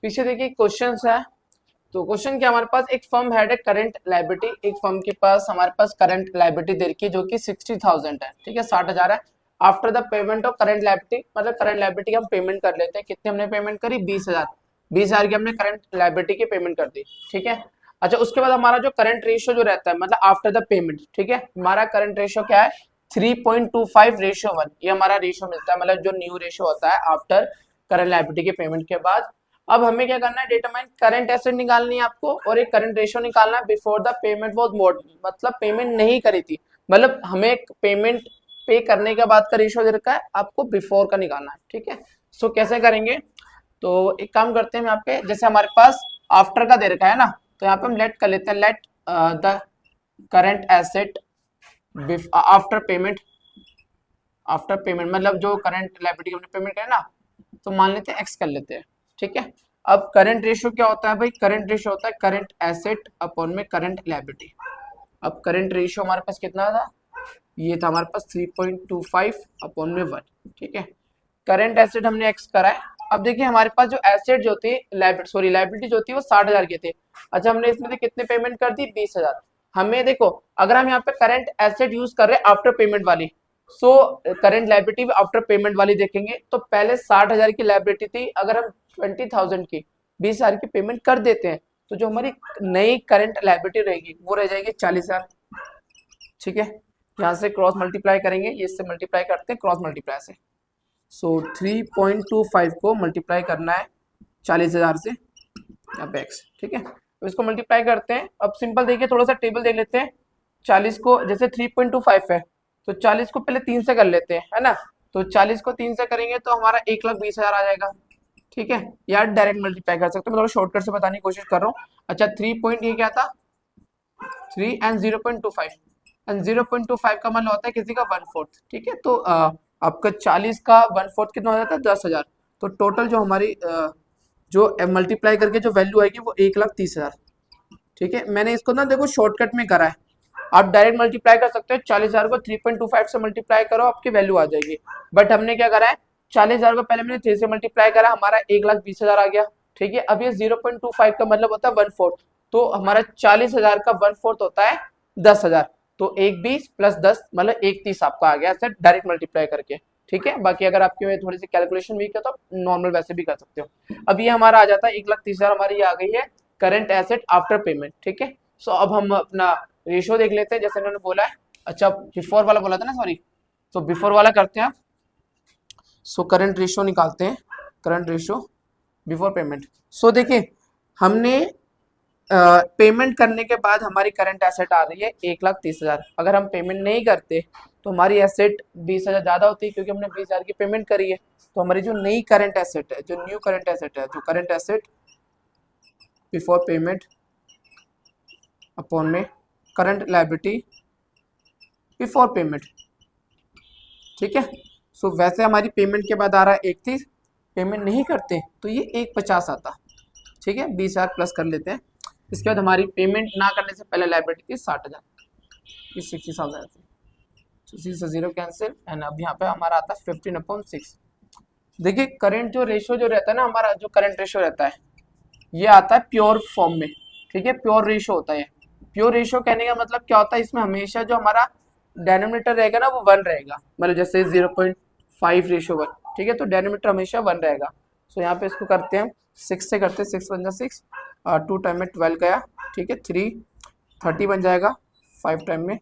पीछे देखिए क्वेश्चन है। तो क्वेश्चन क्या, हमारे पास एक firm had a current liability, एक फर्म के पास हमारे पास करंट लायबिलिटी दे रखी है जो कि 60,000 है, ठीक है, 60,000 है। After the payment of current liability, मतलब करंट लायबिलिटी की हम पेमेंट कर लेते हैं, कितने हमने पेमेंट करी, 20,000, 20,000 की हमने करंट लायबिलिटी की पेमेंट कर दी, ठीक है। अच्छा, उसके बाद हमारा जो करंट रेशियो जो रहता है, मतलब आफ्टर द पेमेंट, ठीक है, हमारा करंट रेशियो क्या है, 3.25:1, ये हमारा रेशियो मिलता है, मतलब जो न्यू रेशियो होता है आफ्टर करंट लायबिलिटी के पेमेंट के बाद। अब हमें क्या करना है, डिटरमाइन करंट एसेट निकालनी है आपको, और एक करंट रेशियो निकालना है before the payment was mode, मतलब पेमेंट नहीं करी थी, मतलब हमें पेमेंट पे करने के बाद का रेशियो दे रखा है, आपको बिफोर का निकालना है, ठीक है। सो कैसे करेंगे, तो एक काम करते हैं यहाँ पे, जैसे हमारे पास आफ्टर का दे रखा है ना, तो यहाँ पे हम लेट कर लेते हैं, let the current asset after payment, after payment मतलब जो करंट लायबिलिटी हमने पेमेंट करें ना, तो मान लेते हैं एक्स कर लेते हैं, ठीक है। अब करंट रेशियो क्या होता है भाई, करंट रेशियो होता है करंट एसेट अपॉन में करंट लायबिलिटी। अब करंट रेशियो हमारे पास कितना था, ये था हमारे पास 3.25 अपॉन में 1, ठीक है। करंट एसेट हमने एक्स करा है। अब देखिए हमारे पास जो एसेट जो थी, लायबिलिटी जो थी वो 60,000 की थी। अच्छा, हमने इसमें से कितने पेमेंट कर दी, 20,000। हमें देखो, अगर हम यहाँ पे करंट एसेट यूज कर रहे हैं आफ्टर पेमेंट वाली, सो करंट लायबिलिटी भी आफ्टर पेमेंट वाली देखेंगे, तो पहले 60,000 की लायबिलिटी थी, अगर हम 20,000 की 20,000 की पेमेंट कर देते हैं, तो जो हमारी नई करंट लायबिलिटी रहेगी वो रह जाएगी 40,000, ठीक है। यहाँ से क्रॉस मल्टीप्लाई करेंगे, ये इससे मल्टीप्लाई करते हैं क्रॉस मल्टीप्लाई से। सो 3.25 को मल्टीप्लाई करना है 40,000 से, यहाँ पे एक्स, ठीक है। तो इसको मल्टीप्लाई करते हैं। अब सिंपल देखिए, थोड़ा सा टेबल देख लेते हैं। 40 को जैसे 3.25 है, तो 40 को पहले 3 से कर लेते हैं, है ना। तो 40 को 3 से करेंगे तो हमारा 1,20,000 आ जाएगा, ठीक है। यार डायरेक्ट मल्टीप्लाई कर सकते हो, मैं थोड़ा शॉर्टकट से बताने की कोशिश कर रहा हूँ। अच्छा, 3 पॉइंट ये क्या था, 3 एंड 0.25, एंड 0.25 का मतलब होता है किसी का 1/4, ठीक है। तो आपका 40 का 1/4 कितना हो जाता है, 10,000। तो टोटल जो हमारी जो मल्टीप्लाई करके जो वैल्यू आएगी वो 1,30,000, ठीक है। मैंने इसको ना देखो शॉर्टकट में करा है, आप डायरेक्ट मल्टीप्लाई कर सकते हो, 40,000 को 3.25 से मल्टीप्लाई करो, आपकी वैल्यू आ जाएगी। बट हमने क्या करा है, 40,000 को पहले मैंने 3 से मल्टीप्लाई करा, हमारा 1,20,000 आ गया, ठीक है। अब ये 0.25 का मतलब होता है 1/4, तो हमारा 40,000 का 1/4 होता है 10,000, तो 1,20 प्लस 10 मतलब 1,30 आपका आ गया ऐसे डायरेक्ट मल्टीप्लाई करके, ठीक है। बाकी अगर आपके में थोड़ी सी कैलकुलेशन वीक है तो नॉर्मल वैसे भी कर सकते हो। अब ये हमारा आ जाता है 1,30,000, हमारी ये आ गई है करंट एसेट आफ्टर पेमेंट, ठीक है। सो अब हम अपना रेशियो देख लेते हैं, जैसे इन्होंने बोला है। अच्छा, बिफोर वाला बोला था ना, सॉरी, तो बिफोर वाला करते हैं। सो करंट रेशियो निकालते हैं, करंट रेशियो बिफोर पेमेंट। सो देखिए, हमने पेमेंट करने के बाद हमारी करंट एसेट आ रही है 1,30,000। अगर हम पेमेंट नहीं करते तो हमारी एसेट 20,000 ज़्यादा होती है, क्योंकि हमने 20,000 की पेमेंट करी है। तो हमारी जो नई करंट एसेट है, जो न्यू करंट एसेट है, जो current asset before payment upon में करंट लायबिलिटी बिफोर पेमेंट, ठीक है। सो वैसे हमारी पेमेंट के बाद आ रहा है 31, पेमेंट नहीं करते तो ये 1,50 आता, ठीक है। 20,000 प्लस कर लेते हैं। इसके बाद हमारी पेमेंट ना करने से पहले लायबिलिटी थी 60,000, 60,000 से 0 कैंसिल, एंड अब यहाँ पे हमारा आता है 15/6। देखिए करंट जो रेशियो जो रहता है ना, हमारा जो करंट रेशियो रहता है ये आता है प्योर फॉर्म में, ठीक है, प्योर रेशियो होता है। प्योर रेशियो कहने का मतलब क्या होता है, इसमें हमेशा जो हमारा डेनोमिनेटर रहेगा ना वो 1 रहेगा, मतलब जैसे 0.5:1, ठीक है। तो डेनोमिनेटर हमेशा 1 रहेगा। सो यहाँ पे इसको करते हैं 6 से करते हैं, 6 बन जाए 6, 2 टाइम में 12 गया, ठीक है। 3 30 बन जाएगा 5 टाइम में।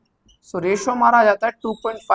सो रेशियो हमारा आ जाता है 2.5